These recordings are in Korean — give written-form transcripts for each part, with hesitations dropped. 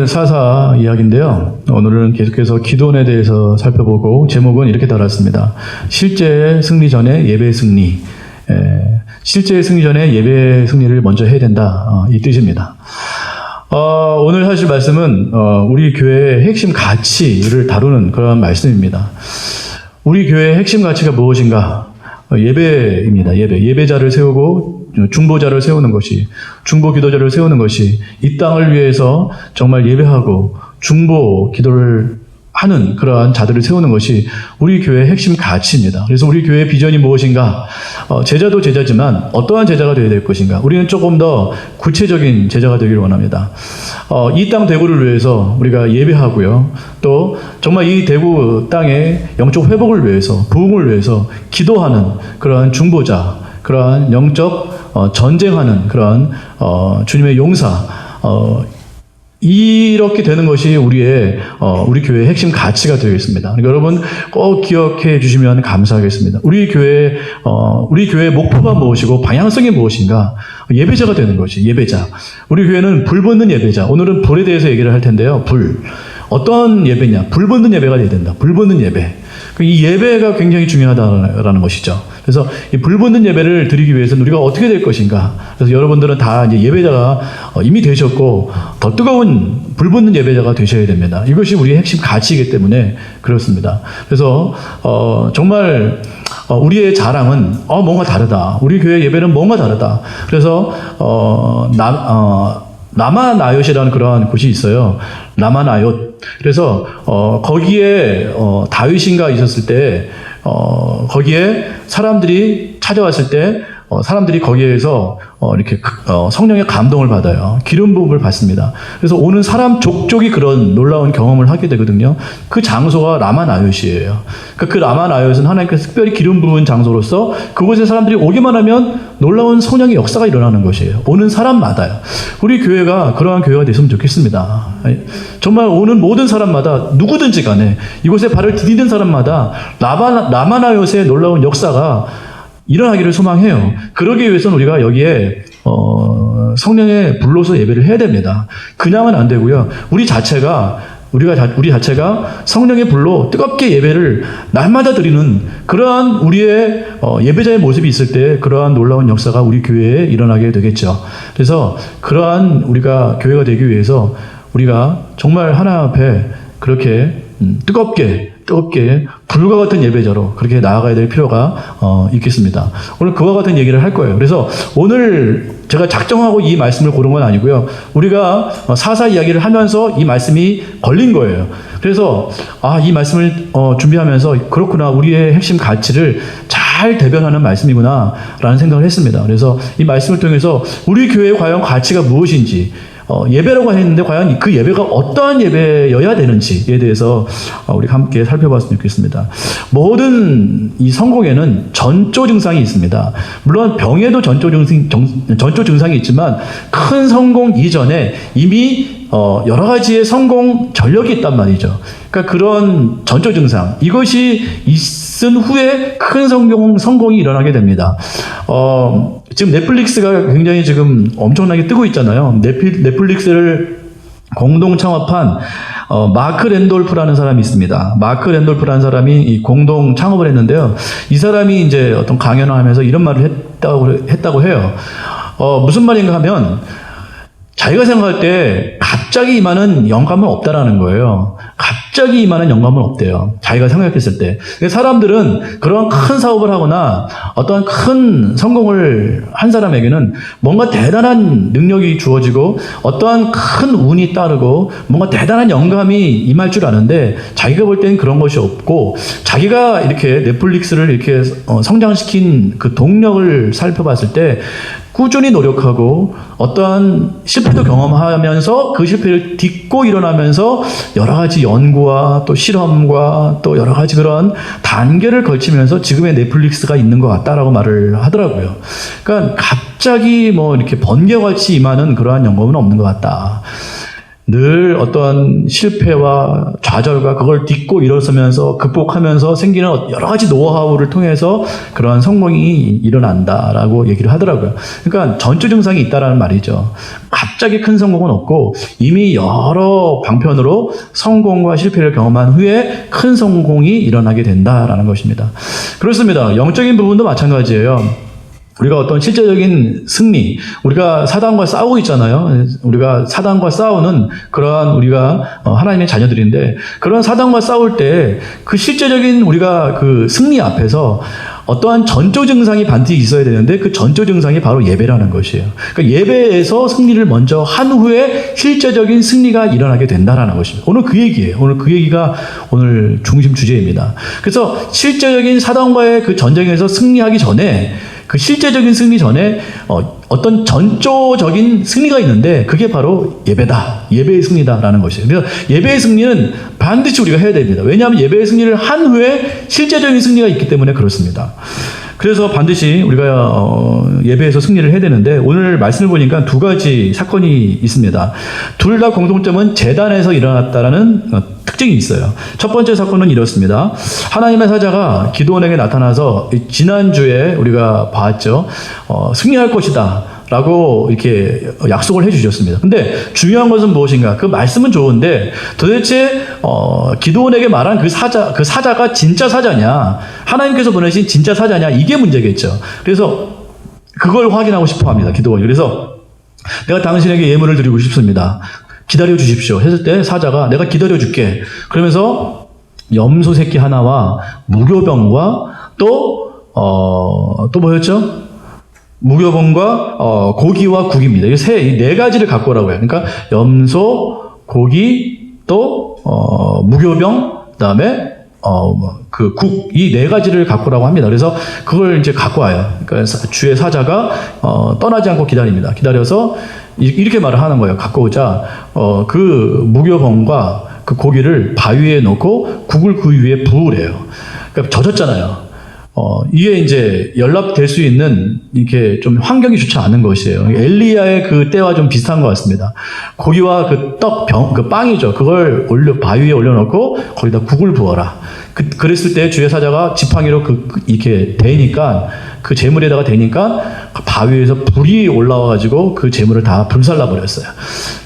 사사 이야기인데요. 오늘은 계속해서 기도원에 대해서 살펴보고 제목은 이렇게 달았습니다. 실제 승리 전에 예배 승리. 실제 승리 전에 예배 승리를 먼저 해야 된다. 이 뜻입니다. 오늘 하실 말씀은 우리 교회의 핵심 가치를 다루는 그런 말씀입니다. 우리 교회의 핵심 가치가 무엇인가? 예배입니다. 예배자를 세우고 중보자를 세우는 것이, 중보 기도자를 세우는 것이 이 땅을 위해서 정말 예배하고 중보 기도를 하는 그러한 자들을 세우는 것이 우리 교회의 핵심 가치입니다. 그래서 우리 교회의 비전이 무엇인가? 제자도 제자지만 어떠한 제자가 되어야 될 것인가? 우리는 조금 더 구체적인 제자가 되기를 원합니다. 이 땅 대구를 위해서 우리가 예배하고요. 또 정말 이 대구 땅의 영적 회복을 위해서, 부흥을 위해서 기도하는 그러한 중보자, 그러한 영적 전쟁하는 그러한 주님의 용사, 이렇게 되는 것이 우리 교회의 핵심 가치가 되겠습니다. 그러니까 여러분 꼭 기억해 주시면 감사하겠습니다. 우리 교회의 목표가 무엇이고 방향성이 무엇인가? 예배자가 되는 것이, 예배자. 우리 교회는 불 붙는 예배자. 오늘은 불에 대해서 얘기를 할 텐데요. 불. 어떤 예배냐? 불 붙는 예배가 돼야 된다. 불 붙는 예배. 이 예배가 굉장히 중요하다라는 것이죠. 그래서 이 불 붙는 예배를 드리기 위해서는 우리가 어떻게 될 것인가? 그래서 여러분들은 다 이제 예배자가 이미 되셨고 더 뜨거운 불 붙는 예배자가 되셔야 됩니다. 이것이 우리의 핵심 가치이기 때문에 그렇습니다. 그래서 정말 우리의 자랑은 뭔가 다르다. 우리 교회 예배는 뭔가 다르다. 그래서 라마나얏이라는 그러한 곳이 있어요. 라마나얏. 그래서 거기에 다윗인가 있었을 때 거기에 사람들이 찾아왔을 때 사람들이 거기에서 이렇게 성령의 감동을 받아요. 기름 부음을 받습니다. 그래서 오는 사람 족족이 그런 놀라운 경험을 하게 되거든요. 그 장소가 라마나얏이에요. 그러니까 그 라마나얏은 하나님께서 특별히 기름 부은 장소로서 그곳에 사람들이 오기만 하면 놀라운 성령의 역사가 일어나는 것이에요. 오는 사람마다요. 우리 교회가 그러한 교회가 됐으면 좋겠습니다. 정말 오는 모든 사람마다 누구든지 간에 이곳에 발을 디디는 사람마다 라마나얏의 놀라운 역사가 일어나기를 소망해요. 그러기 위해서는 우리가 여기에 성령의 불로서 예배를 해야 됩니다. 그냥은 안 되고요. 우리 자체가 성령의 불로 뜨겁게 예배를 날마다 드리는 그러한 우리의 예배자의 모습이 있을 때 그러한 놀라운 역사가 우리 교회에 일어나게 되겠죠. 그래서 그러한 우리가 교회가 되기 위해서 우리가 정말 하나님 앞에 그렇게 뜨겁게 불과 같은 예배자로 그렇게 나아가야 될 필요가 있겠습니다. 오늘 그와 같은 얘기를 할 거예요. 그래서 오늘 제가 작정하고 이 말씀을 고른 건 아니고요. 우리가 사사 이야기를 하면서 이 말씀이 걸린 거예요. 그래서 이 말씀을 준비하면서 그렇구나, 우리의 핵심 가치를 잘 대변하는 말씀이구나 라는 생각을 했습니다. 그래서 이 말씀을 통해서 우리 교회의 과연 가치가 무엇인지, 예배라고 했는데 과연 그 예배가 어떠한 예배여야 되는지에 대해서 우리 함께 살펴봤으면 좋겠습니다. 모든 이 성공에는 전조 증상이 있습니다. 물론 병에도 전조 증상이 있지만 큰 성공 이전에 이미 여러 가지의 성공 전력이 있단 말이죠. 그러니까 그런 전조 증상, 이것이 있은 후에 큰 성공이 일어나게 됩니다. 지금 넷플릭스가 굉장히 지금 엄청나게 뜨고 있잖아요. 넷플릭스를 공동 창업한 마크 랜돌프라는 사람이 있습니다. 마크 랜돌프라는 사람이 이 공동 창업을 했는데요. 이 사람이 이제 어떤 강연을 하면서 이런 말을 했다고 해요. 무슨 말인가 하면 자기가 생각할 때 갑자기 임하는 영감은 없다라는 거예요. 갑자기 임하는 영감은 없대요. 자기가 생각했을 때. 사람들은 그런 큰 사업을 하거나 어떠한 큰 성공을 한 사람에게는 뭔가 대단한 능력이 주어지고 어떠한 큰 운이 따르고 뭔가 대단한 영감이 임할 줄 아는데 자기가 볼 때는 그런 것이 없고, 자기가 이렇게 넷플릭스를 이렇게 성장시킨 그 동력을 살펴봤을 때 꾸준히 노력하고 어떠한 실패도 경험하면서 그 실패를 딛고 일어나면서 여러 가지 연구와 또 실험과 또 여러 가지 그런 단계를 걸치면서 지금의 넷플릭스가 있는 것 같다라고 말을 하더라고요. 그러니까 갑자기 뭐 이렇게 번개같이 임하는 그러한 영감은 없는 것 같다. 늘 어떤 실패와 좌절과 그걸 딛고 일어서면서 극복하면서 생기는 여러 가지 노하우를 통해서 그러한 성공이 일어난다라고 얘기를 하더라고요. 그러니까 전조 증상이 있다라는 말이죠. 갑자기 큰 성공은 없고 이미 여러 방편으로 성공과 실패를 경험한 후에 큰 성공이 일어나게 된다라는 것입니다. 그렇습니다. 영적인 부분도 마찬가지예요. 우리가 어떤 실제적인 승리, 우리가 사단과 싸우고 있잖아요. 우리가 사단과 싸우는 그러한 우리가 하나님의 자녀들인데, 그런 사단과 싸울 때 그 실제적인 우리가 그 승리 앞에서 어떠한 전조 증상이 반드시 있어야 되는데, 그 전조 증상이 바로 예배라는 것이에요. 그러니까 예배에서 승리를 먼저 한 후에 실제적인 승리가 일어나게 된다라는 것입니다. 오늘 그 얘기예요. 오늘 그 얘기가 오늘 중심 주제입니다. 그래서 실제적인 사단과의 그 전쟁에서 승리하기 전에, 그 실제적인 승리 전에 어떤 전조적인 승리가 있는데 그게 바로 예배다. 예배의 승리다라는 것이에요. 그래서 예배의 승리는 반드시 우리가 해야 됩니다. 왜냐하면 예배의 승리를 한 후에 실제적인 승리가 있기 때문에 그렇습니다. 그래서 반드시 우리가 예배에서 승리를 해야 되는데, 오늘 말씀을 보니까 두 가지 사건이 있습니다. 둘 다 공통점은 제단에서 일어났다라는 특징이 있어요. 첫 번째 사건은 이렇습니다. 하나님의 사자가 기드온에게 나타나서 지난주에 우리가 봤죠. 승리할 것이다 라고 이렇게 약속을 해주셨습니다. 근데 중요한 것은 무엇인가? 그 말씀은 좋은데 도대체 기드온에게 말한 그 사자가 진짜 사자냐, 하나님께서 보내신 진짜 사자냐, 이게 문제겠죠. 그래서 그걸 확인하고 싶어 합니다, 기드온이. 그래서 내가 당신에게 예물을 드리고 싶습니다. 기다려 주십시오 했을 때 사자가 내가 기다려 줄게 그러면서 염소 새끼 하나와 무교병과 또 뭐였죠? 무교병과 고기와 국입니다. 이 네 가지를 갖고 오라고 해요. 그러니까 염소, 고기, 또 무교병, 그다음에 그 국, 이 네 가지를 갖고 오라고 합니다. 그래서 그걸 이제 갖고 와요. 그러니까 주의 사자가 떠나지 않고 기다립니다. 기다려서 이렇게 말을 하는 거예요. 갖고 오자 그 무교병과 그 고기를 바위에 놓고 국을 그 위에 부으래요. 그러니까 젖었잖아요. 이게 이제 연락될 수 있는 이렇게 좀 환경이 좋지 않은 것이에요. 엘리야의 그 때와 좀 비슷한 것 같습니다. 고기와 그 그 빵이죠. 그걸 바위에 올려놓고 거기다 국을 부어라. 그랬을 때 주의 사자가 지팡이로 이렇게 대니까, 그 재물에다가 대니까 바위에서 불이 올라와가지고 그 재물을 다 불살라 버렸어요.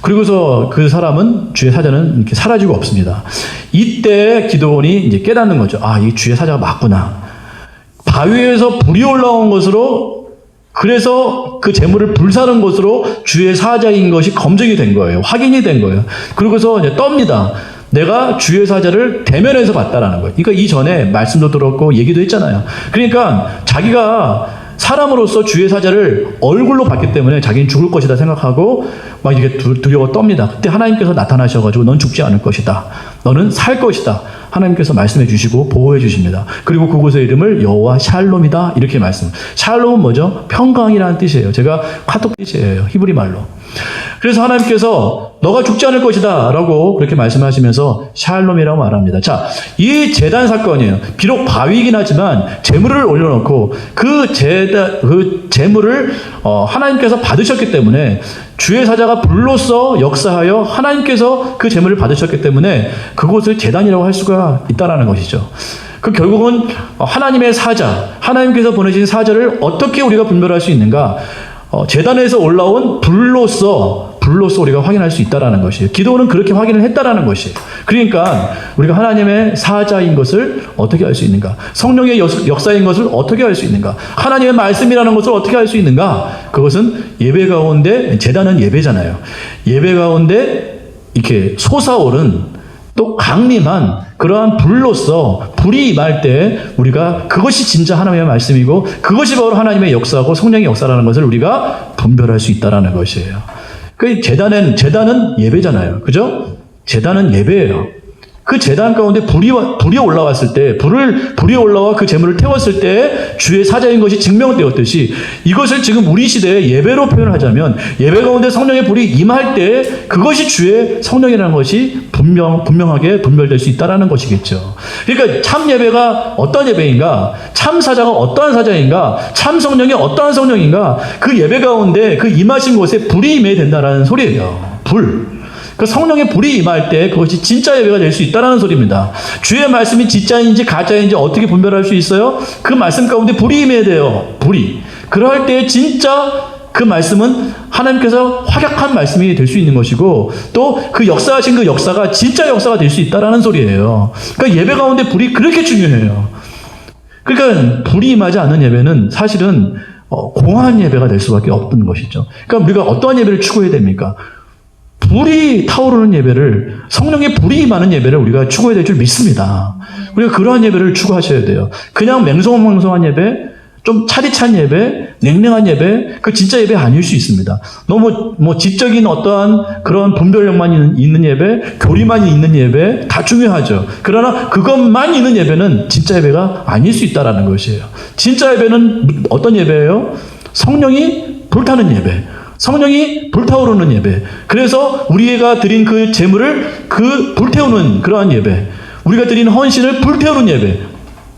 그리고서 그 사람은, 주의 사자는 이렇게 사라지고 없습니다. 이때 기드온이 이제 깨닫는 거죠. 아, 이 주의 사자가 맞구나. 바위에서 불이 올라온 것으로, 그래서 그 재물을 불사른 것으로 주의 사자인 것이 검증이 된 거예요. 확인이 된 거예요. 그러고서 이제 떱니다. 내가 주의 사자를 대면에서 봤다라는 거예요. 그러니까 이전에 말씀도 들었고 얘기도 했잖아요. 그러니까 자기가 사람으로서 주의 사자를 얼굴로 봤기 때문에 자기는 죽을 것이다 생각하고 막 이렇게 두려워 떱니다. 그때 하나님께서 나타나셔가지고 넌 죽지 않을 것이다. 너는 살 것이다. 하나님께서 말씀해 주시고 보호해 주십니다. 그리고 그곳의 이름을 여호와 샬롬이다. 이렇게 말씀. 샬롬은 뭐죠? 평강이라는 뜻이에요. 제가 카톡 뜻이에요. 히브리 말로. 그래서 하나님께서 너가 죽지 않을 것이다 라고 그렇게 말씀하시면서 샬롬이라고 말합니다. 자, 이 제단 사건이에요. 비록 바위이긴 하지만 재물을 올려놓고 그 재물을 하나님께서 받으셨기 때문에, 주의 사자가 불로써 역사하여 하나님께서 그 재물을 받으셨기 때문에 그곳을 제단이라고 할 수가 있다는 것이죠. 그 결국은 하나님의 사자, 하나님께서 보내신 사자를 어떻게 우리가 분별할 수 있는가? 제단에서 올라온 불로써 우리가 확인할 수 있다라는 것이에요. 기도는 그렇게 확인을 했다라는 것이에요. 그러니까 우리가 하나님의 사자인 것을 어떻게 알 수 있는가? 성령의 역사인 것을 어떻게 알 수 있는가? 하나님의 말씀이라는 것을 어떻게 알 수 있는가? 그것은 예배 가운데, 제단은 예배잖아요. 예배 가운데 이렇게 솟아오른 또 강림한 그러한 불로서, 불이 임할 때 우리가 그것이 진짜 하나님의 말씀이고 그것이 바로 하나님의 역사고 성령의 역사라는 것을 우리가 분별할 수 있다라는 것이에요. 그 제단은 예배잖아요. 그죠? 제단은 예배예요. 그 제단 가운데 불이 올라왔을 때, 불이 올라와 그 재물을 태웠을 때 주의 사자인 것이 증명되었듯이, 이것을 지금 우리 시대의 예배로 표현하자면 예배 가운데 성령의 불이 임할 때 그것이 주의 성령이라는 것이 분명하게 분별될 수 있다는 것이겠죠. 그러니까 참 예배가 어떤 예배인가, 참 사자가 어떠한 사자인가, 참 성령이 어떠한 성령인가, 그 예배 가운데 그 임하신 곳에 불이 임해야 된다는 소리예요. 불. 그 성령의 불이 임할 때 그것이 진짜 예배가 될 수 있다는 소리입니다. 주의 말씀이 진짜인지 가짜인지 어떻게 분별할 수 있어요? 그 말씀 가운데 불이 임해야 돼요. 불이. 그럴 때 진짜 그 말씀은 하나님께서 활약한 말씀이 될 수 있는 것이고 또 그 역사하신 그 역사가 진짜 역사가 될 수 있다는 소리예요. 그러니까 예배 가운데 불이 그렇게 중요해요. 그러니까 불이 임하지 않는 예배는 사실은 공허한 예배가 될 수밖에 없는 것이죠. 그러니까 우리가 어떠한 예배를 추구해야 됩니까? 불이 타오르는 예배를, 성령의 불이 임하는 예배를 우리가 추구해야 될 줄 믿습니다. 우리가 그러한 예배를 추구하셔야 돼요. 그냥 맹성맹성한 예배, 좀 차디찬 예배, 냉랭한 예배, 그 진짜 예배 아닐 수 있습니다. 너무 지적인 어떠한 그런 분별력만 있는 예배, 교리만 있는 예배 다 중요하죠. 그러나 그것만 있는 예배는 진짜 예배가 아닐 수 있다라는 것이에요. 진짜 예배는 어떤 예배예요? 성령이 불타는 예배. 성령이 불타오르는 예배. 그래서 우리가 드린 그 제물을 그 불태우는 그러한 예배. 우리가 드린 헌신을 불태우는 예배.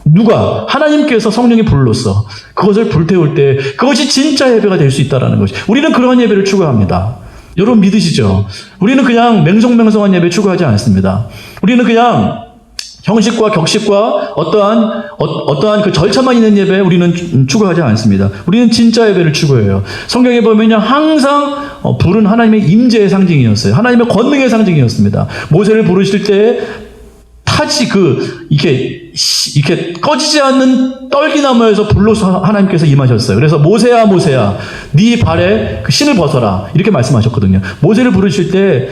누가? 하나님께서 성령의 불로써 그것을 불태울 때 그것이 진짜 예배가 될 수 있다는 것이. 우리는 그러한 예배를 추구합니다. 여러분 믿으시죠? 우리는 그냥 맹성맹성한 예배 추구하지 않습니다. 우리는 그냥 형식과 격식과 어떠한 그 절차만 있는 예배 우리는 추구하지 않습니다. 우리는 진짜 예배를 추구해요. 성경에 보면요 항상 불은 하나님의 임재의 상징이었어요. 하나님의 권능의 상징이었습니다. 모세를 부르실 때 타지 이렇게 꺼지지 않는 떨기나무에서 불로서 하나님께서 임하셨어요. 그래서 모세야 모세야 네 발에 그 신을 벗어라 이렇게 말씀하셨거든요. 모세를 부르실 때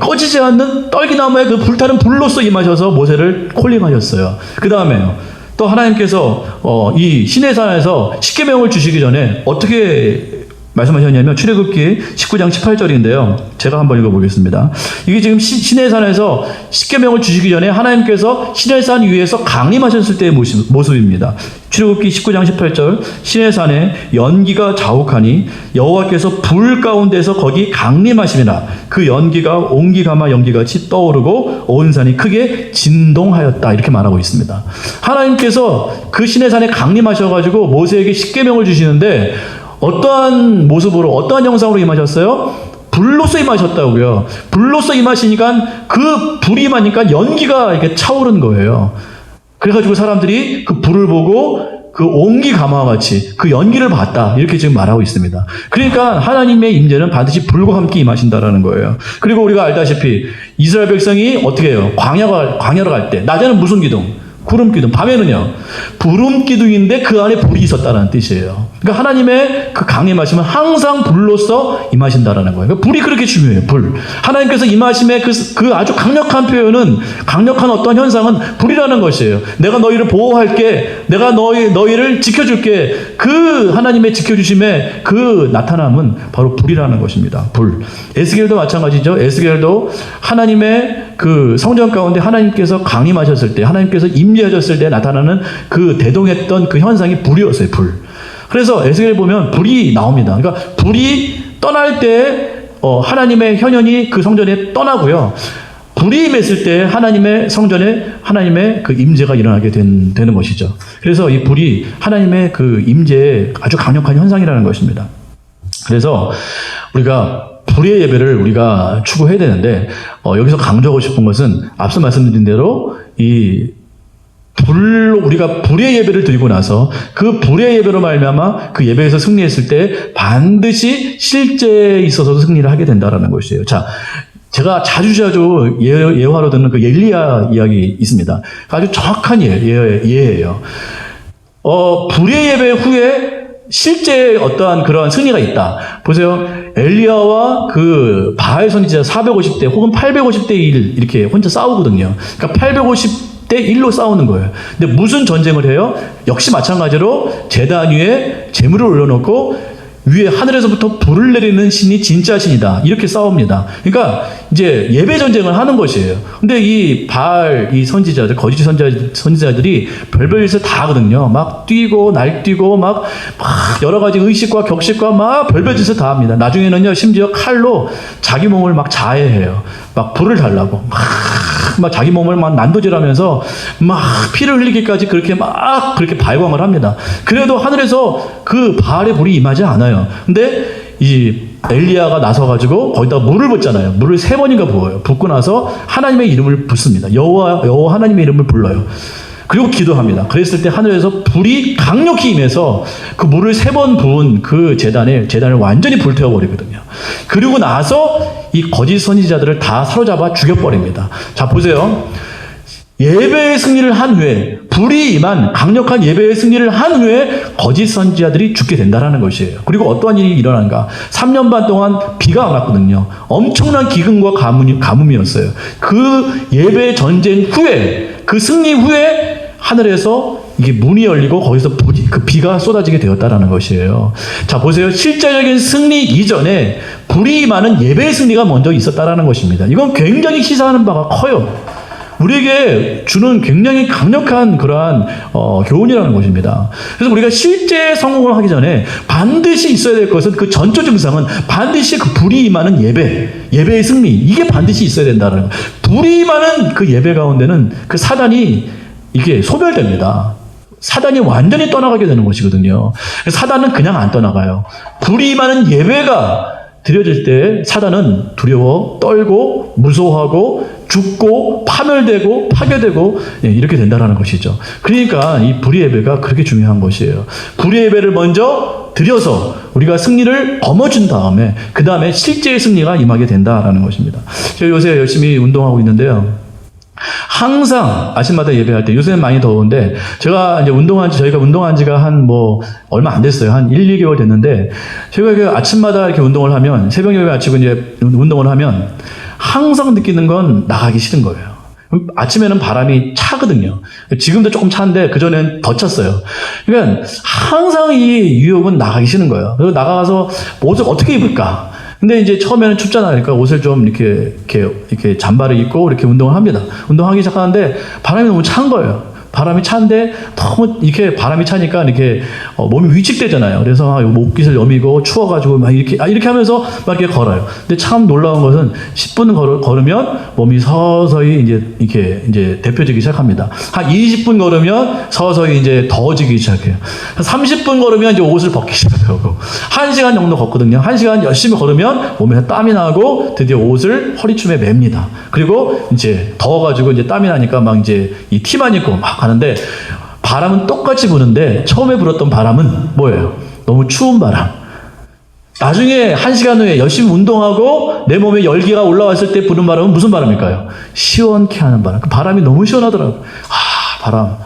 꺼지지 않는 떨기나무에 그 불타는 불로서 임하셔서 모세를 콜링하셨어요. 그 다음에요. 또 하나님께서 이 시내산에서 십계명을 주시기 전에 어떻게 말씀하셨냐면 출애굽기 19장 18절인데요. 제가 한번 읽어보겠습니다. 이게 지금 시내산에서 십계명을 주시기 전에 하나님께서 시내산 위에서 강림하셨을 때의 모습입니다. 출애굽기 19장 18절 시내산에 연기가 자욱하니 여호와께서 불 가운데서 거기 강림하시니라. 그 연기가 옹기가마 연기같이 떠오르고 온 산이 크게 진동하였다. 이렇게 말하고 있습니다. 하나님께서 그 시내산에 강림하셔가지고 모세에게 십계명을 주시는데 어떠한 모습으로 어떠한 형상으로 임하셨어요? 불로서 임하셨다고요. 불로서 임하시니까 그 불이 임하니까 연기가 이렇게 차오른 거예요. 그래가지고 사람들이 그 불을 보고 그 옹기 가마와 같이 그 연기를 봤다. 이렇게 지금 말하고 있습니다. 그러니까 하나님의 임재는 반드시 불과 함께 임하신다라는 거예요. 그리고 우리가 알다시피 이스라엘 백성이 어떻게 해요? 광야로 갈 때 낮에는 무슨 기둥? 구름 기둥. 밤에는요 구름 기둥인데 그 안에 불이 있었다는 뜻이에요. 그러니까 하나님의 그 강림하심은 항상 불로서 임하신다라는 거예요. 그러니까 불이 그렇게 중요해요. 불. 하나님께서 임하심의 그 아주 강력한 표현은, 강력한 어떤 현상은 불이라는 것이에요. 내가 너희를 보호할게, 내가 너희를 지켜줄게. 그 하나님의 지켜주심의 그 나타남은 바로 불이라는 것입니다. 불. 에스겔도 마찬가지죠. 에스겔도 하나님의 그 성전 가운데 하나님께서 강림하셨을 때, 하나님께서 임재하셨을 때 나타나는 그 대동했던 그 현상이 불이었어요. 불. 그래서 에스겔 보면 불이 나옵니다. 그러니까 불이 떠날 때 하나님의 현현이 그 성전에 떠나고요. 불이 임했을 때 하나님의 성전에 하나님의 그 임재가 일어나게 되는 것이죠. 그래서 이 불이 하나님의 그 임재의 아주 강력한 현상이라는 것입니다. 그래서 우리가 불의 예배를 우리가 추구해야 되는데 여기서 강조하고 싶은 것은 앞서 말씀드린 대로 우리가 불의 예배를 드리고 나서 그 불의 예배로 말미암아 그 예배에서 승리했을 때 반드시 실제에 있어서도 승리를 하게 된다라는 것이에요. 자, 제가 자주 예화로 듣는 그 엘리야 이야기 있습니다. 아주 정확한 예예요. 불의 예배 후에 실제 어떠한 그러한 승리가 있다. 보세요. 엘리야와 그 바알 선지자 450대 혹은 850대 1 이렇게 혼자 싸우거든요. 그러니까 850대 1로 싸우는 거예요. 근데 무슨 전쟁을 해요? 역시 마찬가지로 제단 위에 제물을 올려놓고 위에 하늘에서부터 불을 내리는 신이 진짜 신이다. 이렇게 싸웁니다. 그러니까 이제 예배 전쟁을 하는 것이에요. 근데 이 바알, 이 선지자들, 거짓 선지자들이 별별 짓을 다 하거든요. 막 뛰고, 날뛰고, 막 여러 가지 의식과 격식과 막 별별 짓을 다 합니다. 나중에는요, 심지어 칼로 자기 몸을 막 자해해요. 막 불을 달라고. 막 자기 몸을 막 난도질하면서 막 피를 흘리기까지 그렇게 발광을 합니다. 그래도 하늘에서 그 바알의 불이 임하지 않아요. 근데 이 엘리야가 나서가지고 거기다 물을 붓잖아요. 물을 3번인가 부어요. 붓고 나서 하나님의 이름을 붓습니다. 여호와 하나님의 이름을 불러요. 그리고 기도합니다. 그랬을 때 하늘에서 불이 강력히 임해서 그 물을 3번 부은 그 재단을 완전히 불태워버리거든요. 그리고 나서 이 거짓 선지자들을 다 사로잡아 죽여버립니다. 자, 보세요. 예배의 승리를 한 후에, 불이 임한 강력한 예배의 승리를 한 후에 거짓 선지자들이 죽게 된다는 것이에요. 그리고 어떠한 일이 일어난가? 3년 반 동안 비가 안 왔거든요. 엄청난 기근과 가뭄이었어요. 그 예배 전쟁 후에, 그 승리 후에 하늘에서 이게 문이 열리고 거기서 그 비가 쏟아지게 되었다는 것이에요. 자, 보세요. 실제적인 승리 이전에 불이 임하는 예배의 승리가 먼저 있었다는 것입니다. 이건 굉장히 시사하는 바가 커요. 우리에게 주는 굉장히 강력한 그러한 교훈이라는 것입니다. 그래서 우리가 실제 성공을 하기 전에 반드시 있어야 될 것은, 그 전조 증상은 반드시 그 불이 임하는 예배의 승리, 이게 반드시 있어야 된다는 거예요. 불이 임하는 그 예배 가운데는 그 사단이 이게 소멸됩니다. 사단이 완전히 떠나가게 되는 것이거든요. 사단은 그냥 안 떠나가요. 불이 임하는 예배가 드려질 때 사단은 두려워, 떨고, 무서워하고, 죽고, 파멸되고, 파괴되고, 이렇게 된다는 것이죠. 그러니까 이 불의 예배가 그렇게 중요한 것이에요. 불의 예배를 먼저 드려서 우리가 승리를 거머쥔 다음에, 그 다음에 실제의 승리가 임하게 된다는 것입니다. 제가 요새 열심히 운동하고 있는데요. 항상 아침마다 예배할 때, 요새는 많이 더운데, 저희가 운동한 지가 얼마 안 됐어요. 한 1, 2개월 됐는데, 저희가 아침마다 이렇게 운동을 하면, 새벽 예배 마치고 이제 운동을 하면, 항상 느끼는 건 나가기 싫은 거예요. 아침에는 바람이 차거든요. 지금도 조금 차는데, 그전엔 더 찼어요. 그러니까 항상 이 유혹은 나가기 싫은 거예요. 그래서 나가서 옷을 어떻게 입을까? 근데 이제 처음에는 춥잖아요. 그러니까 옷을 좀 이렇게 잠바를 입고 이렇게 운동을 합니다. 운동하기 시작하는데 바람이 너무 찬 거예요. 바람이 찬데 너무 이렇게 바람이 차니까 이렇게 몸이 위축되잖아요. 그래서 목깃을 여미고 추워가지고 막 이렇게 하면서 막 이렇게 걸어요. 근데 참 놀라운 것은 10분 걸으면 몸이 서서히 이제 데펴지기 시작합니다. 한 20분 걸으면 서서히 이제 더워지기 시작해요. 한 30분 걸으면 이제 옷을 벗기 시작하고, 1시간 정도 걷거든요. 1시간 열심히 걸으면 몸에서 땀이 나고 드디어 옷을 허리춤에 맵니다. 그리고 이제 더워가지고 이제 땀이 나니까 막 이제 이 티만 입고 막 하는데, 바람은 똑같이 부는데 처음에 불었던 바람은 뭐예요? 너무 추운 바람. 나중에 1시간 후에 열심히 운동하고 내 몸에 열기가 올라왔을 때 부는 바람은 무슨 바람일까요? 시원케 하는 바람. 그 바람이 너무 시원하더라고요. 바람.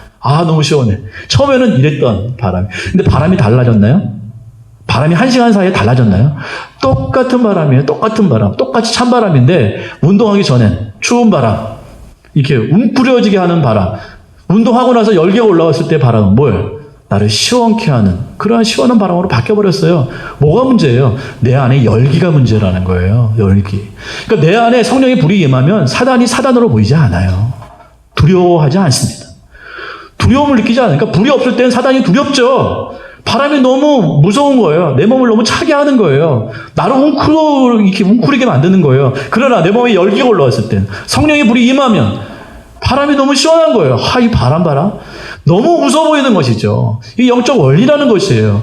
너무 시원해. 처음에는 이랬던 바람. 근데 바람이 달라졌나요? 바람이 1시간 사이에 달라졌나요? 똑같은 바람이에요. 똑같은 바람. 똑같이 찬 바람인데, 운동하기 전엔 추운 바람, 이렇게 웅크려지게 하는 바람, 운동하고 나서 열기가 올라왔을 때 바람은 뭐예요? 나를 시원케 하는 그러한 시원한 바람으로 바뀌어버렸어요. 뭐가 문제예요? 내 안에 열기가 문제라는 거예요. 열기. 그러니까 내 안에 성령의 불이 임하면 사단이 사단으로 보이지 않아요. 두려워하지 않습니다. 두려움을 느끼지 않으니까, 불이 없을 때는 사단이 두렵죠. 바람이 너무 무서운 거예요. 내 몸을 너무 차게 하는 거예요. 나를 웅크리게 만드는 거예요. 그러나 내 몸에 열기가 올라왔을 때, 성령의 불이 임하면 바람이 너무 시원한 거예요. 이 바람 봐라. 너무 무서워 보이는 것이죠. 이 영적 원리라는 것이에요.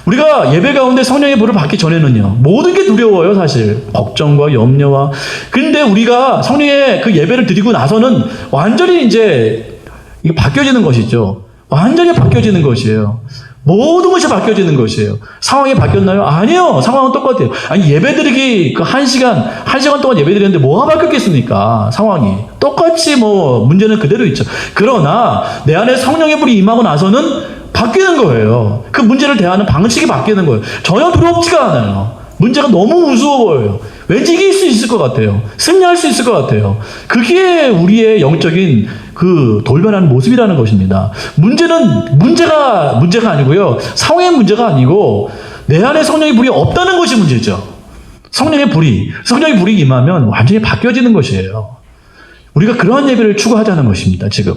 우리가 예배 가운데 성령의 불을 받기 전에는요, 모든 게 두려워요, 사실. 걱정과 염려와. 근데 우리가 성령의 그 예배를 드리고 나서는 완전히 이제 이게 바뀌어지는 것이죠. 완전히 바뀌어지는 것이에요. 모든 것이 바뀌어지는 것이에요. 상황이 바뀌었나요? 아니요. 상황은 똑같아요. 예배드리기 1시간 동안 예배드렸는데 뭐가 바뀌었겠습니까? 상황이. 똑같이 문제는 그대로 있죠. 그러나 내 안에 성령의 불이 임하고 나서는 바뀌는 거예요. 그 문제를 대하는 방식이 바뀌는 거예요. 전혀 두렵지가 않아요. 문제가 너무 무서워 보여요. 왠지 이길 수 있을 것 같아요. 승리할 수 있을 것 같아요. 그게 우리의 영적인 그 돌변하는 모습이라는 것입니다. 문제는 문제가 아니고요. 상황의 문제가 아니고 내 안에 성령의 불이 없다는 것이 문제죠. 성령의 불이 임하면 완전히 바뀌어지는 것이에요. 우리가 그러한 예배를 추구하자는 것입니다. 지금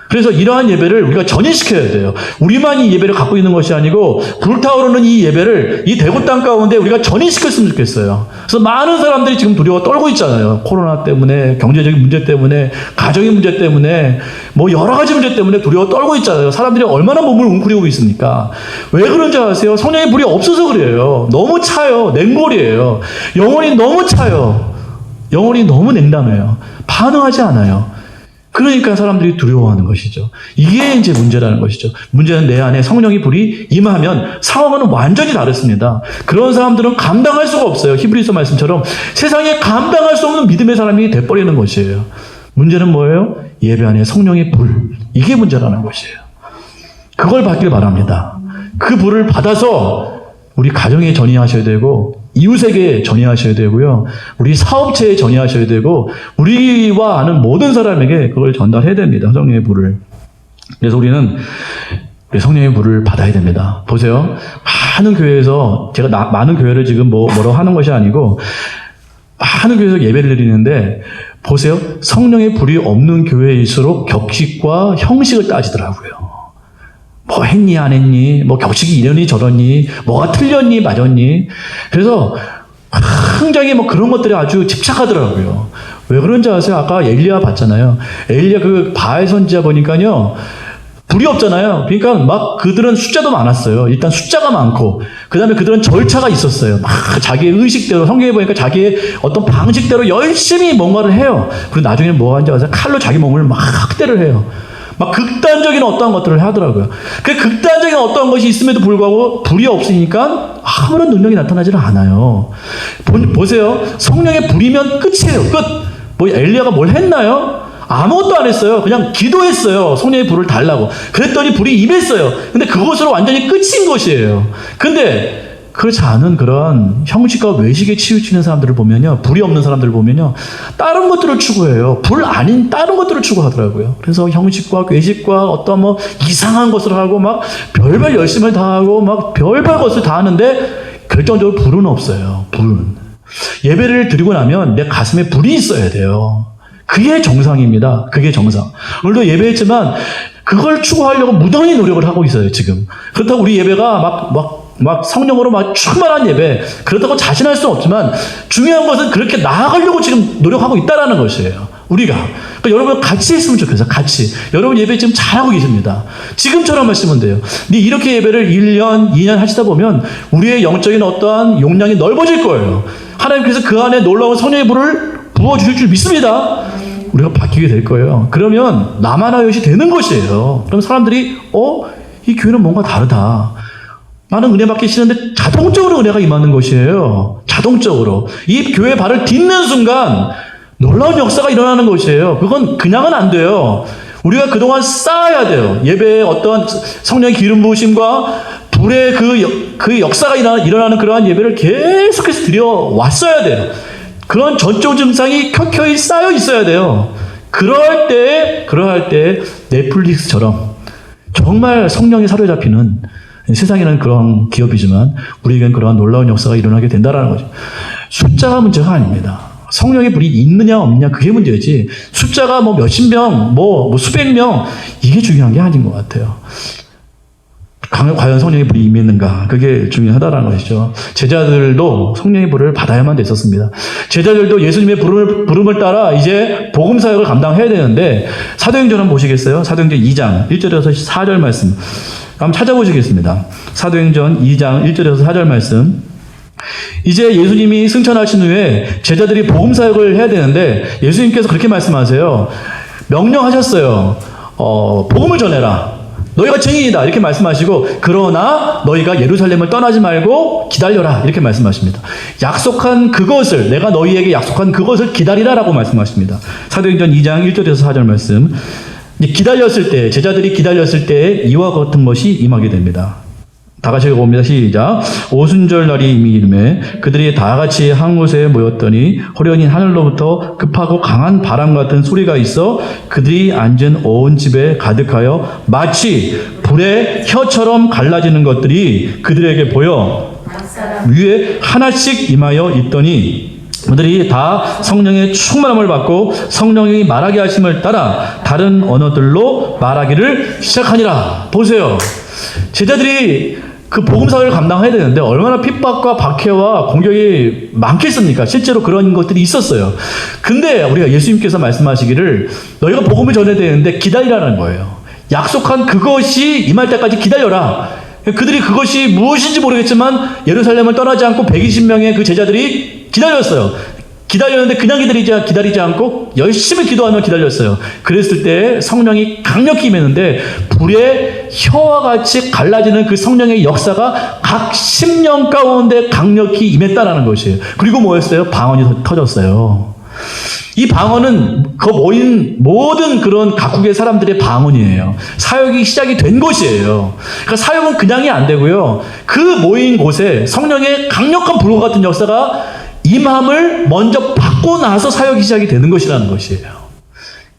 그래서 이러한 예배를 우리가 전이시켜야 돼요. 우리만 이 예배를 갖고 있는 것이 아니고 불타오르는 이 예배를 이 대구 땅 가운데 우리가 전이시켰으면 좋겠어요. 그래서 많은 사람들이 지금 두려워 떨고 있잖아요. 코로나 때문에, 경제적인 문제 때문에, 가정의 문제 때문에, 뭐 여러 가지 문제 때문에 두려워 떨고 있잖아요. 사람들이 얼마나 몸을 웅크리고 있습니까? 왜 그런지 아세요? 성령의 불이 없어서 그래요. 너무 차요. 냉골이에요. 영혼이 너무 차요. 영혼이 너무 냉담해요. 반응하지 않아요. 그러니까 사람들이 두려워하는 것이죠. 이게 이제 문제라는 것이죠. 문제는 내 안에 성령의 불이 임하면 상황은 완전히 다릅니다. 그런 사람들은 감당할 수가 없어요. 히브리서 말씀처럼 세상에 감당할 수 없는 믿음의 사람이 돼버리는 것이에요. 문제는 뭐예요? 예배 안에 성령의 불. 이게 문제라는 것이에요. 그걸 받길 바랍니다. 그 불을 받아서 우리 가정에 전이하셔야 되고 이웃에게 전이하셔야 되고요. 우리 사업체에 전이하셔야 되고 우리와 아는 모든 사람에게 그걸 전달해야 됩니다. 성령의 불을. 그래서 우리는 성령의 불을 받아야 됩니다. 보세요. 많은 교회에서 제가 많은 교회를 지금 뭐라고 하는 것이 아니고 많은 교회에서 예배를 드리는데 보세요. 성령의 불이 없는 교회일수록 격식과 형식을 따지더라고요. 뭐 했니 안 했니 뭐 격식이 이러니 저러니 뭐가 틀렸니 맞았니 그래서 굉장히 뭐 그런 것들이 아주 집착하더라고요. 왜 그런지 아세요? 아까 엘리야 봤잖아요. 엘리야 그 바알 선지자 보니까요 불이 없잖아요. 그러니까 막 그들은 숫자도 많았어요. 일단 숫자가 많고 그 다음에 그들은 절차가 있었어요. 막 자기의 의식대로 성경에 보니까 자기의 어떤 방식대로 열심히 뭔가를 해요. 그리고 나중에는 뭐 하는지 아세요? 칼로 자기 몸을 막 학대를 해요. 막 극단적인 어떠한 것들을 하더라고요. 그 극단적인 어떠한 것이 있음에도 불구하고 불이 없으니까 아무런 능력이 나타나지를 않아요. 보세요. 성령의 불이면 끝이에요. 끝. 뭐 엘리야가 뭘 했나요? 아무것도 안 했어요. 그냥 기도했어요. 성령의 불을 달라고. 그랬더니 불이 임했어요. 근데 그것으로 완전히 끝인 것이에요. 근데 그렇지 않은 그런 형식과 외식에 치우치는 사람들을 보면요. 불이 없는 사람들을 보면요. 다른 것들을 추구해요. 불 아닌 다른 것들을 추구하더라고요. 그래서 형식과 외식과 어떤 뭐 이상한 것을 하고 막 별별 열심을 다하고 막 별별 것을 다 하는데 결정적으로 불은 없어요. 불은. 예배를 드리고 나면 내 가슴에 불이 있어야 돼요. 그게 정상입니다. 그게 정상. 오늘도 예배했지만 그걸 추구하려고 무던히 노력을 하고 있어요, 지금. 그렇다고 우리 예배가 막 성령으로 막 충만한 예배, 그렇다고 자신할 수는 없지만 중요한 것은 그렇게 나아가려고 지금 노력하고 있다는 것이에요. 우리가. 그러니까 여러분 같이 했으면 좋겠어요. 같이. 여러분 예배 지금 잘하고 계십니다. 지금처럼 하시면 돼요. 근데 이렇게 예배를 1년, 2년 하시다 보면 우리의 영적인 어떠한 용량이 넓어질 거예요. 하나님께서 그 안에 놀라운 성령의 불을 부어주실 줄 믿습니다. 우리가 바뀌게 될 거예요. 그러면 나만 하여시 되는 것이에요. 그럼 사람들이 이 교회는 뭔가 다르다. 나는 은혜 받기 싫은데 자동적으로 은혜가 임하는 것이에요. 자동적으로. 이 교회 발을 딛는 순간 놀라운 역사가 일어나는 것이에요. 그건 그냥은 안 돼요. 우리가 그동안 쌓아야 돼요. 예배의 어떤 성령의 기름 부으심과 불의 그 역사가 일어나는 그러한 예배를 계속해서 드려왔어야 돼요. 그런 전조 증상이 켜켜이 쌓여 있어야 돼요. 그럴 때 넷플릭스처럼 정말 성령이 사로잡히는 세상에는 그런 기업이지만 우리에겐 그러한 놀라운 역사가 일어나게 된다는 거죠. 숫자가 문제가 아닙니다. 성령의 불이 있느냐 없느냐 그게 문제지 숫자가 뭐 몇십 명, 뭐 수백 명 이게 중요한 게 아닌 것 같아요. 과연 성령의 불이 임했는가 그게 중요하다는 것이죠. 제자들도 성령의 불을 받아야만 됐었습니다. 제자들도 예수님의 부름을 따라 이제 복음 사역을 감당해야 되는데 사도행전 한번 보시겠어요? 사도행전 2장 1절에서 4절 말씀 한번 찾아보시겠습니다. 사도행전 2장 1절에서 4절 말씀. 이제 예수님이 승천하신 후에 제자들이 복음 사역을 해야 되는데 예수님께서 그렇게 말씀하세요. 명령하셨어요. 복음을 전해라. 너희가 증인이다. 이렇게 말씀하시고 그러나 너희가 예루살렘을 떠나지 말고 기다려라. 이렇게 말씀하십니다. 약속한 그것을 내가 너희에게 약속한 그것을 기다리라라고 말씀하십니다. 사도행전 2장 1절에서 4절 말씀. 기다렸을 때 제자들이 기다렸을 때 이와 같은 것이 임하게 됩니다. 다 같이 읽어봅니다. 시작. 오순절 날이 이미 이르매 그들이 다 같이 한 곳에 모였더니 호련히 하늘로부터 급하고 강한 바람 같은 소리가 있어 그들이 앉은 온 집에 가득하여 마치 불의 혀처럼 갈라지는 것들이 그들에게 보여 위에 하나씩 임하여 있더니 그들이 다 성령의 충만함을 받고 성령이 말하게 하심을 따라 다른 언어들로 말하기를 시작하니라. 보세요. 제자들이 그 복음사역을 감당해야 되는데 얼마나 핍박과 박해와 공격이 많겠습니까? 실제로 그런 것들이 있었어요. 근데 우리가 예수님께서 말씀하시기를 너희가 복음을 전해야 되는데 기다리라는 거예요. 약속한 그것이 임할 때까지 기다려라. 그들이 그것이 무엇인지 모르겠지만 예루살렘을 떠나지 않고 120명의 그 제자들이 기다렸어요. 기다렸는데 그냥 기다리지 않고 열심히 기도하며 기다렸어요. 그랬을 때 성령이 강력히 임했는데 불의 혀와 같이 갈라지는 그 성령의 역사가 각 10년 가운데 강력히 임했다라는 것이에요. 그리고 뭐였어요? 방언이 터졌어요. 이 방언은 그 모인 모든 그런 각국의 사람들의 방언이에요. 사역이 시작이 된 것이에요. 그러니까 사역은 그냥이 안 되고요. 그 모인 곳에 성령의 강력한 불과 같은 역사가 임함을 먼저 받고 나서 사역이 시작이 되는 것이라는 것이에요.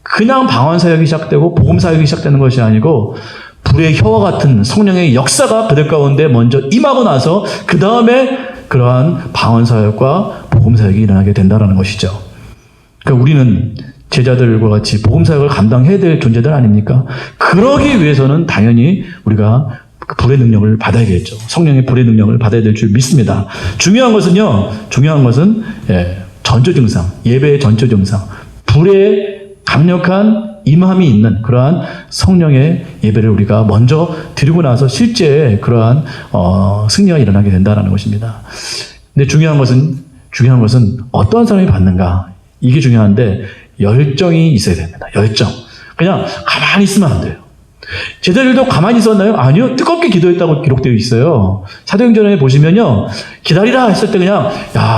그냥 방언 사역이 시작되고 복음 사역이 시작되는 것이 아니고 불의 혀와 같은 성령의 역사가 그들 가운데 먼저 임하고 나서 그 다음에 그러한 방언 사역과 복음 사역이 일어나게 된다는 것이죠. 그러니까 우리는 제자들과 같이 복음 사역을 감당해야 될 존재들 아닙니까? 그러기 위해서는 당연히 우리가 그 불의 능력을 받아야겠죠. 성령의 불의 능력을 받아야 될 줄 믿습니다. 중요한 것은 전조 증상, 예배의 전조 증상, 불의 강력한 임함이 있는 그러한 성령의 예배를 우리가 먼저 드리고 나서 실제 그러한 승리가 일어나게 된다는 것입니다. 근데 중요한 것은 어떠한 사람이 받는가? 이게 중요한데 열정이 있어야 됩니다. 열정. 그냥 가만히 있으면 안 돼요. 제자들도 가만히 있었나요? 아니요. 뜨겁게 기도했다고 기록되어 있어요. 사도행전에 보시면요. 기다리라 했을 때 그냥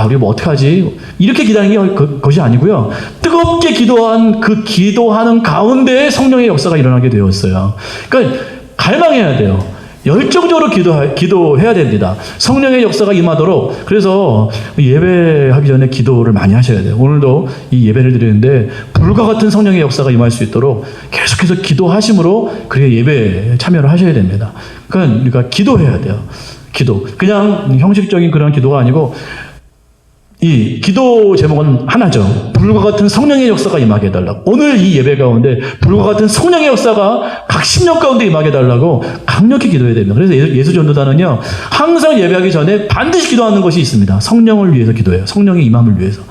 우리 뭐 어떡하지? 이렇게 기다리는 게 것이 아니고요. 뜨겁게 기도한 그 기도하는 가운데 성령의 역사가 일어나게 되었어요. 그러니까 갈망해야 돼요. 열정적으로 기도해야 됩니다. 성령의 역사가 임하도록. 그래서 예배하기 전에 기도를 많이 하셔야 돼요. 오늘도 이 예배를 드리는데 불과 같은 성령의 역사가 임할 수 있도록 계속해서 기도하심으로 그래야 예배에 참여를 하셔야 됩니다. 그러니까 우리가 기도해야 돼요. 기도. 그냥 형식적인 그런 기도가 아니고 이 기도 제목은 하나죠. 불과 같은 성령의 역사가 임하게 해달라고. 오늘 이 예배 가운데 불과 같은 성령의 역사가 각 10년 가운데 임하게 해달라고 강력히 기도해야 됩니다. 그래서 예수전도단은요, 항상 예배하기 전에 반드시 기도하는 것이 있습니다. 성령을 위해서 기도해요. 성령의 임함을 위해서.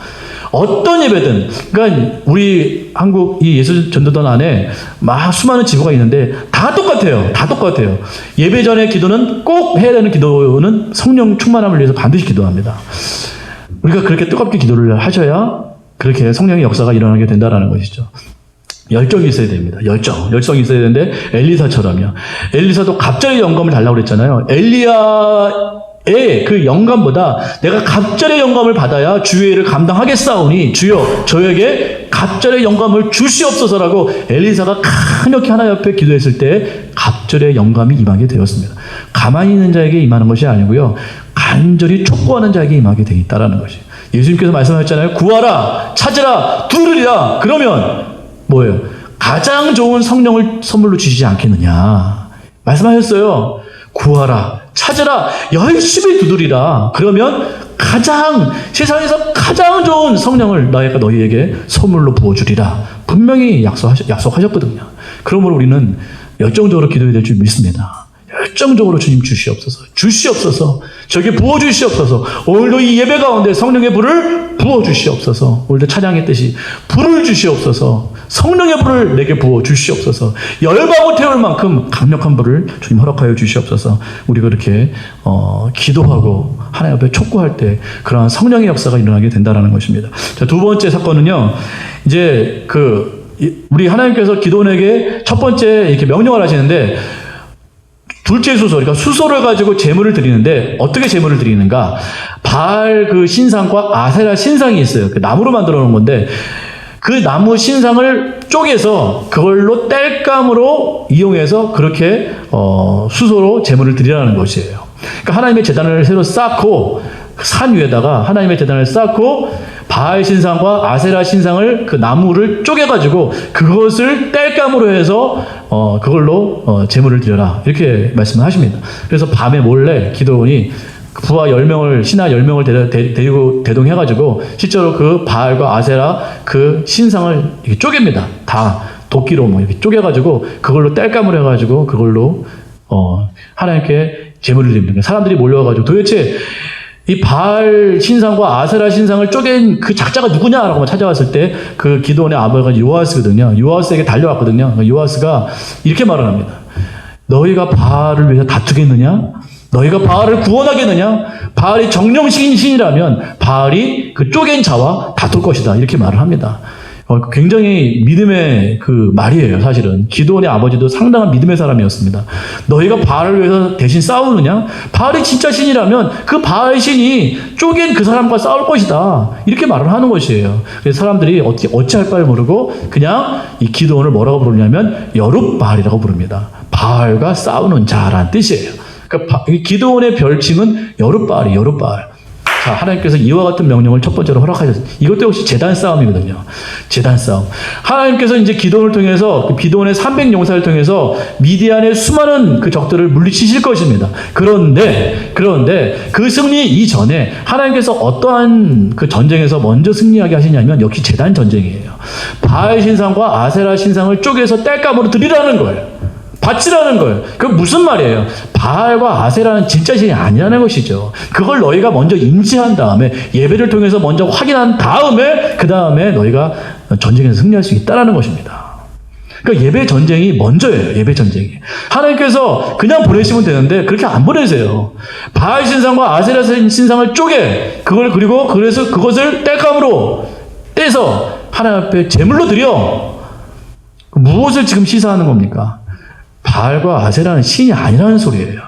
어떤 예배든, 그러니까 우리 한국 이 예수전도단 안에 막 수많은 지부가 있는데 다 똑같아요. 다 똑같아요. 예배 전의 기도는 꼭 해야 되는 기도는 성령 충만함을 위해서 반드시 기도합니다. 우리가 그렇게 뜨겁게 기도를 하셔야 그렇게 성령의 역사가 일어나게 된다는 것이죠. 열정이 있어야 됩니다. 열정이 있어야 되는데 엘리사처럼요. 엘리사도 갑자기 영감을 달라고 그랬잖아요. 엘리야의 그 영감보다 내가 갑절의 영감을 받아야 주의 일을 감당하겠사오니 주여 저에게 갑절의 영감을 주시옵소서라고 엘리사가 강력히 하나님 앞에 기도했을 때 갑절의 영감이 임하게 되었습니다. 가만히 있는 자에게 임하는 것이 아니고요. 간절히 촉구하는 자에게 임하게 되어 있다는 것이에요. 예수님께서 말씀하셨잖아요. 구하라, 찾으라, 두드리라. 그러면 뭐예요? 가장 좋은 성령을 선물로 주시지 않겠느냐. 말씀하셨어요. 구하라, 찾으라, 열심히 두드리라. 그러면 세상에서 가장 좋은 성령을 너희에게 선물로 부어주리라. 분명히 약속하셨거든요. 그러므로 우리는 열정적으로 기도해야 될 줄 믿습니다. 열정적으로 주님 주시옵소서. 저에게 부어주시옵소서. 오늘도 이 예배 가운데 성령의 불을 부어주시옵소서. 오늘도 찬양했듯이 불을 주시옵소서. 성령의 불을 내게 부어주시옵소서. 열방을 태울 만큼 강력한 불을 주님 허락하여 주시옵소서. 우리가 그렇게 기도하고 하나님 앞에 촉구할 때 그러한 성령의 역사가 일어나게 된다는 것입니다. 자, 두 번째 사건은요. 이제 우리 하나님께서 기도원에게 첫 번째 이렇게 명령을 하시는데 둘째 수소, 그러니까 수소를 가지고 제물을 드리는데 어떻게 제물을 드리는가? 바알 그 신상과 아세라 신상이 있어요. 그 나무로 만들어 놓은 건데 그 나무 신상을 쪼개서 그걸로 땔감으로 이용해서 그렇게 수소로 제물을 드리라는 것이에요. 그러니까 하나님의 제단을 새로 쌓고 산 위에다가 하나님의 제단을 쌓고 바알 신상과 아세라 신상을 그 나무를 쪼개가지고 그것을 땔감으로 해서 그걸로 제물을 드려라 이렇게 말씀을 하십니다. 그래서 밤에 몰래 기도원이 부하 10명을, 신하 10명을 데리고 대동해가지고 실제로 그 바알과 아세라 그 신상을 이렇게 쪼갭니다. 다 도끼로 뭐 이렇게 쪼개가지고 그걸로 땔감을 해가지고 그걸로 하나님께 제물을 드립니다. 사람들이 몰려와가지고 도대체 이 바알 신상과 아세라 신상을 쪼갠 그 작자가 누구냐라고 찾아왔을 때 그 기드온의 아버지가 요아스거든요. 요아스에게 달려왔거든요. 요아스가 이렇게 말을 합니다. 너희가 바알을 위해서 다투겠느냐? 너희가 바알을 구원하겠느냐? 바알이 정령신 신이라면 바알이 그 쪼갠 자와 다툴 것이다. 이렇게 말을 합니다. 굉장히 믿음의 그 말이에요, 사실은. 기드온의 아버지도 상당한 믿음의 사람이었습니다. 너희가 바알을 위해서 대신 싸우느냐? 바알이 진짜 신이라면 그 바알 신이 쪼갠 그 사람과 싸울 것이다. 이렇게 말을 하는 것이에요. 그래서 사람들이 어찌할 바를 모르고 그냥 이 기드온을 뭐라고 부르냐면 여룻바알이라고 부릅니다. 바알과 싸우는 자라는 뜻이에요. 그러니까 기드온의 별칭은 여룻바알이에요, 여룻바알. 자, 하나님께서 이와 같은 명령을 첫 번째로 허락하셨어요. 이것도 역시 제단 싸움이거든요. 제단 싸움. 하나님께서 이제 기드온을 통해서, 기드온의 300용사를 통해서 미디안의 수많은 그 적들을 물리치실 것입니다. 그런데 그 승리 이전에 하나님께서 어떠한 그 전쟁에서 먼저 승리하게 하시냐면 역시 제단 전쟁이에요. 바알 신상과 아세라 신상을 쪼개서 땔감으로 드리라는 거예요. 바치라는 거예요. 그게 무슨 말이에요? 바알과 아세라는 진짜 신이 아니라는 것이죠. 그걸 너희가 먼저 인지한 다음에 예배를 통해서 먼저 확인한 다음에 그 다음에 너희가 전쟁에서 승리할 수 있다는 것입니다. 그러니까 예배 전쟁이 먼저예요. 예배 전쟁이. 하나님께서 그냥 보내시면 되는데 그렇게 안 보내세요. 바알 신상과 아세라 신상을 쪼개 그래서 그것을 땔감으로 떼서 하나님 앞에 제물로 드려. 무엇을 지금 시사하는 겁니까? 바알과 아세라는 신이 아니라는 소리예요.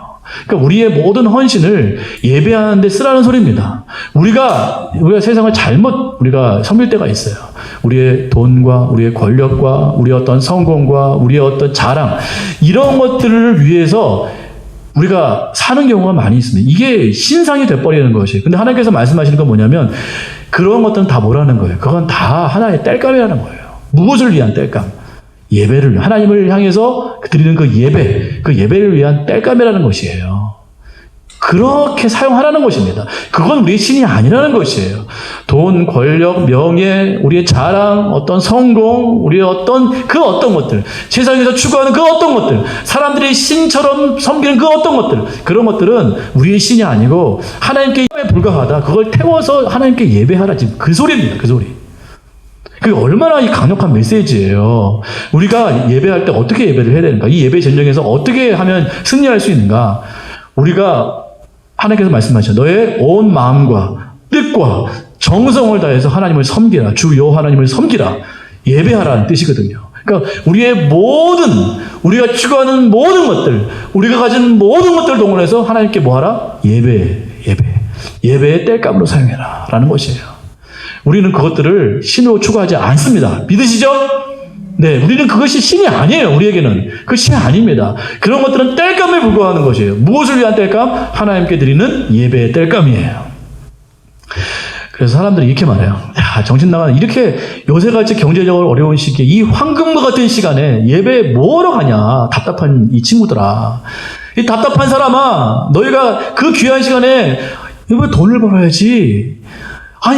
그러니까 우리의 모든 헌신을 예배하는 데 쓰라는 소리입니다. 우리가 세상을 잘못 섬길 때가 있어요. 우리의 돈과 우리의 권력과 우리의 어떤 성공과 우리의 어떤 자랑 이런 것들을 위해서 우리가 사는 경우가 많이 있습니다. 이게 신상이 돼버리는 것이에요. 근데 하나님께서 말씀하시는 건 뭐냐면 그런 것들은 다 뭐라는 거예요? 그건 다 하나의 땔감이라는 거예요. 무엇을 위한 땔감? 예배를, 하나님을 향해서 드리는 그 예배를 위한 땔감이라는 것이에요. 그렇게 사용하라는 것입니다. 그건 우리의 신이 아니라는 것이에요. 돈, 권력, 명예, 우리의 자랑, 어떤 성공, 우리의 어떤 것들, 세상에서 추구하는 그 어떤 것들, 사람들이 신처럼 섬기는 그 어떤 것들, 그런 것들은 우리의 신이 아니고 하나님께 불과하다. 그걸 태워서 하나님께 예배하라. 지금 그 소리입니다. 그 소리. 그게 얼마나 이 강력한 메시지예요. 우리가 예배할 때 어떻게 예배를 해야 되는가? 이 예배 전쟁에서 어떻게 하면 승리할 수 있는가? 우리가 하나님께서 말씀하셨죠. 너의 온 마음과 뜻과 정성을 다해서 하나님을 섬기라. 주 여호와 하나님을 섬기라. 예배하라는 뜻이거든요. 그러니까 우리가 추구하는 모든 것들, 우리가 가진 모든 것들을 동원해서 하나님께 뭐하라? 예배의 땔감으로 사용해라. 라는 것이에요. 우리는 그것들을 신으로 추구하지 않습니다. 믿으시죠? 네, 우리는 그것이 신이 아니에요. 우리에게는. 그 신이 아닙니다. 그런 것들은 땔감에 불과하는 것이에요. 무엇을 위한 땔감? 하나님께 드리는 예배의 땔감이에요. 그래서 사람들이 이렇게 말해요. 야, 정신 나가는 이렇게 요새같이 경제적으로 어려운 시기에 이 황금과 같은 시간에 예배 뭐하러 가냐? 답답한 이 친구들아. 이 답답한 사람아, 너희가 그 귀한 시간에 왜 돈을 벌어야지?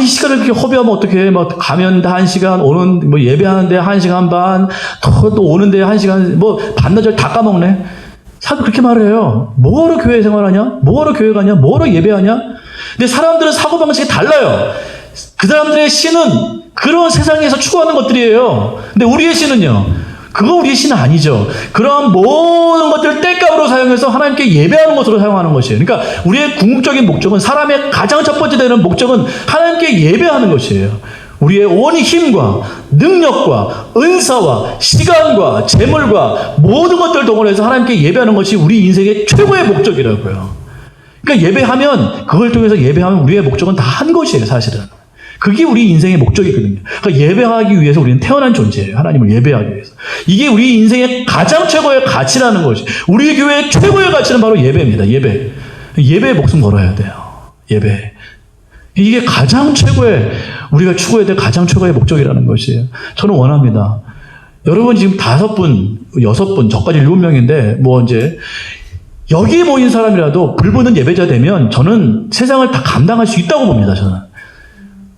이 시간을 그렇게 허비하면 어떡해. 가면 다 1시간, 예배하는데 1시간 반, 또 오는데 1시간, 반나절 다 까먹네. 사도 그렇게 말해요. 뭐하러 교회 생활하냐? 뭐하러 교회 가냐? 뭐하러 예배하냐? 근데 사람들은 사고방식이 달라요. 그 사람들의 신은 그런 세상에서 추구하는 것들이에요. 근데 우리의 신은요? 그거 우리의 신은 아니죠. 그런 모든 것들을 땔감으로 사용해서 하나님께 예배하는 것으로 사용하는 것이에요. 그러니까 우리의 궁극적인 목적은, 사람의 가장 첫 번째 되는 목적은 하나님께 예배하는 것이에요. 우리의 온 힘과 능력과 은사와 시간과 재물과 모든 것들을 동원해서 하나님께 예배하는 것이 우리 인생의 최고의 목적이라고요. 그러니까 그걸 통해서 예배하면 우리의 목적은 다 한 것이에요, 사실은. 그게 우리 인생의 목적이거든요. 그러니까 예배하기 위해서 우리는 태어난 존재예요. 하나님을 예배하기 위해서. 이게 우리 인생의 가장 최고의 가치라는 것이. 우리 교회의 최고의 가치는 바로 예배입니다. 예배에 목숨 걸어야 돼요. 예배. 이게 가장 최고의, 우리가 추구해야 될 가장 최고의 목적이라는 것이에요. 저는 원합니다. 여러분 지금 5분, 6분, 저까지 7명인데, 여기에 모인 사람이라도 불붙는 예배자 되면 저는 세상을 다 감당할 수 있다고 봅니다. 저는.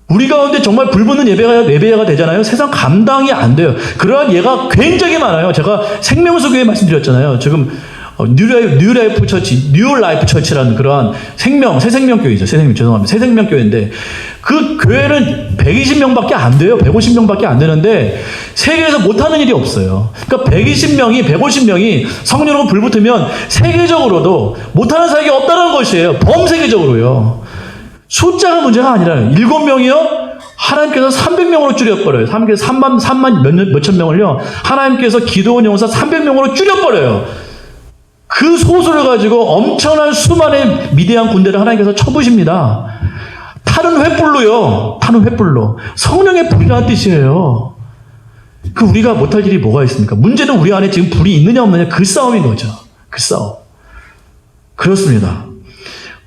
우리 가운데 정말 불붙는 예배자가 되잖아요. 세상 감당이 안 돼요. 그러한 예가 굉장히 많아요. 제가 생명수 교회 말씀드렸잖아요. 지금 뉴 라이프 처치라는 그러한 새생명교회죠. 죄송합니다. 새생명교회인데 그 교회는 120명밖에 안 돼요. 150명밖에 안 되는데 세계에서 못하는 일이 없어요. 그러니까 150명이 성령으로 불붙으면 세계적으로도 못하는 사역이 없다는 것이에요. 범세계적으로요. 숫자가 문제가 아니라요. 7명이요? 하나님께서 300명으로 줄여버려요. 3만 몇천 명을요. 하나님께서 기도원 용사 300명으로 줄여버려요. 그 소수를 가지고 엄청난 수많은 미대한 군대를 하나님께서 쳐부십니다. 타는 횃불로. 성령의 불이라는 뜻이에요. 그 우리가 못할 일이 뭐가 있습니까? 문제는 우리 안에 지금 불이 있느냐 없느냐 그 싸움인 거죠. 그 싸움. 그렇습니다.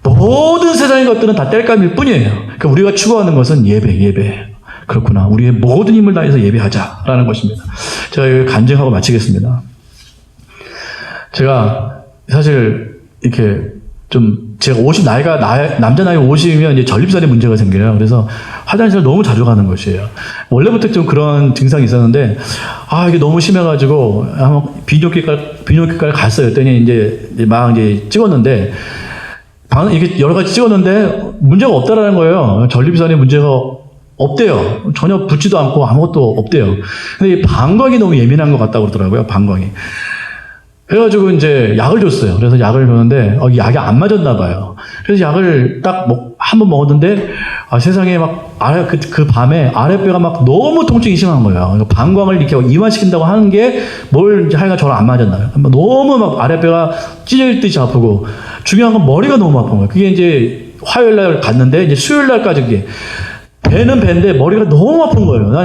모든 세상의 것들은 다 땔감일 뿐이에요. 그러니까 우리가 추구하는 것은 예배. 그렇구나. 우리의 모든 힘을 다해서 예배하자라는 것입니다. 제가 간증하고 마치겠습니다. 제가 사실 이렇게 좀 제가 남자 나이 50이면 이제 전립선에 문제가 생겨요. 그래서 화장실을 너무 자주 가는 것이에요. 원래부터 좀 그런 증상이 있었는데 이게 너무 심해가지고 한번 비뇨기과를 갔어요. 그랬더니 이제 막 찍었는데 이게 여러 가지 찍었는데 문제가 없다라는 거예요. 전립선에 문제가 없대요. 전혀 붓지도 않고 아무것도 없대요. 근데 이 방광이 너무 예민한 것 같다고 그러더라고요. 방광이. 그래가지고 이제 약을 줬어요. 그래서 약을 줬는데 약이 안 맞았나 봐요. 그래서 약을 딱 한 번 먹었는데 세상에 막 그 밤에 아랫배가 막 너무 통증이 심한 거예요. 방광을 이렇게 이완시킨다고 하는 게 뭘 하여간 저랑 안 맞았나요? 너무 막 아랫배가 찢어질 듯이 아프고 중요한 건 머리가 너무 아픈 거예요. 그게 이제 화요일 날 갔는데 이제 수요일 날까지 그게 배는 배인데 머리가 너무 아픈 거예요. 나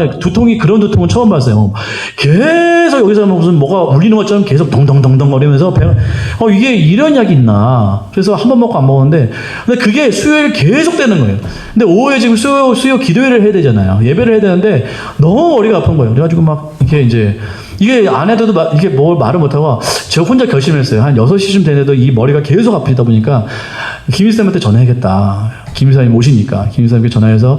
그런 두통은 처음 봤어요. 계속 여기서 무슨 뭐가 울리는 것처럼 계속 덩덩덩덩 거리면서 배가 이게 이런 약이 있나. 그래서 한 번 먹고 안 먹었는데 근데 그게 수요일 계속 되는 거예요. 근데 오후에 지금 수요 기도회를 해야 되잖아요. 예배를 해야 되는데 너무 머리가 아픈 거예요. 그래가지고 막 이렇게 이제 이게 안 해도 이게 뭘 말을 못하고 제가 혼자 결심했어요. 한 6시쯤 되는데도 이 머리가 계속 아프다 보니까 김일쌤한테 전화해야겠다. 김일사님 오시니까 김일사님께 전화해서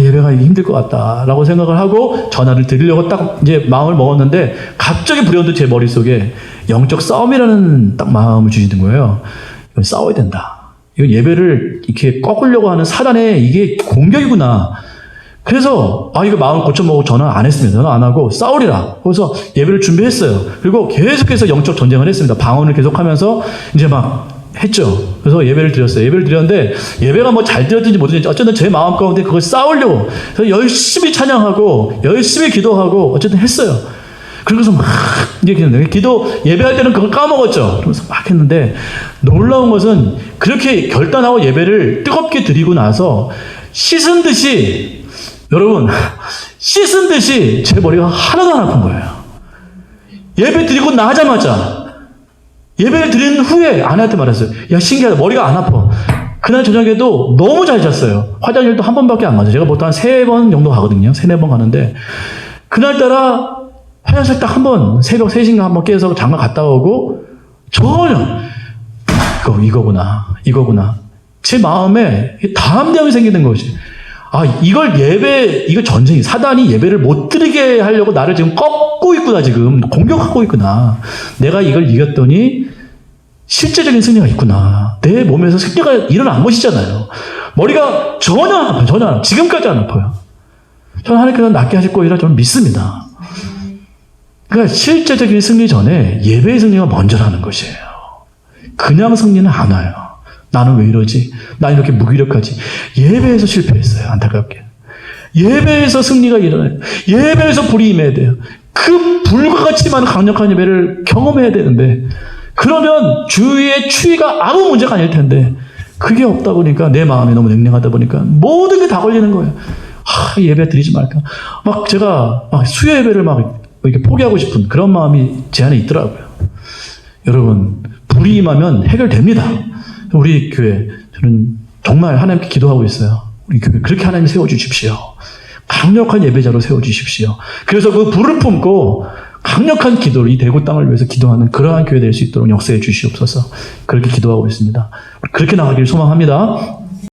예배가 힘들 것 같다라고 생각을 하고 전화를 드리려고 딱 이제 마음을 먹었는데 갑자기 불현듯 제 머릿속에 영적 싸움이라는 딱 마음을 주시는 거예요. 이건 싸워야 된다. 이건 예배를 이렇게 꺾으려고 하는 사단의 이게 공격이구나. 그래서 이거 마음을 고쳐먹고 전화 안 했습니다. 전화 안 하고 싸우리라. 그래서 예배를 준비했어요. 그리고 계속해서 영적 전쟁을 했습니다. 방언을 계속하면서 이제 막 했죠. 그래서 예배를 드렸어요. 예배를 드렸는데 예배가 뭐 잘 드렸든지 못 드렸든지 어쨌든 제 마음 가운데 그걸 싸우려고 그래서 열심히 찬양하고 열심히 기도하고 어쨌든 했어요. 그러고서 막 이제 예배할 때는 그걸 까먹었죠. 그러면서 막 했는데 놀라운 것은 그렇게 결단하고 예배를 뜨겁게 드리고 나서 씻은 듯이 제 머리가 하나도 안 아픈 거예요. 예배 드리고 나자마자 예배를 드린 후에 아내한테 말했어요. 야, 신기하다. 머리가 안 아파. 그날 저녁에도 너무 잘 잤어요. 화장실도 한 번밖에 안 가죠. 제가 보통 한 3번 정도 가거든요. 3-4번 가는데 그날따라 화장실 딱 한 번 새벽 3시인가 한 번 깨서 장가 갔다 오고 전혀 이거구나. 제 마음에 담대함이 생기는 것이 이거 전쟁이 사단이 예배를 못 드리게 하려고 나를 지금 꺾고 있구나. 지금 공격하고 있구나. 내가 이걸 이겼더니 실제적인 승리가 있구나. 내 몸에서 승리가 일어난 것이잖아요. 머리가 전혀 안 아파요. 지금까지 안 아파요. 저는 하나님께서 낫게 하실 거이라 저는 믿습니다. 그러니까 실제적인 승리 전에 예배의 승리가 먼저라는 것이에요. 그냥 승리는 안 와요. 나는 왜 이러지? 나 이렇게 무기력하지? 예배에서 실패했어요. 안타깝게. 예배에서 승리가 일어나요. 예배에서 불이 임해야 돼요. 그 불과 같이 많은 강력한 예배를 경험해야 되는데 그러면 주위의 추위가 아무 문제가 아닐 텐데 그게 없다 보니까 내 마음이 너무 냉랭하다 보니까 모든 게 다 걸리는 거예요. 예배 드리지 말까? 제가 수요 예배를 이렇게 포기하고 싶은 그런 마음이 제 안에 있더라고요. 여러분, 불이 임하면 해결됩니다. 우리 교회, 저는 정말 하나님께 기도하고 있어요. 우리 교회 그렇게 하나님 세워주십시오. 강력한 예배자로 세워주십시오. 그래서 그 불을 품고 강력한 기도를 이 대구 땅을 위해서 기도하는 그러한 교회 될 수 있도록 역사해 주시옵소서. 그렇게 기도하고 있습니다. 그렇게 나가기를 소망합니다.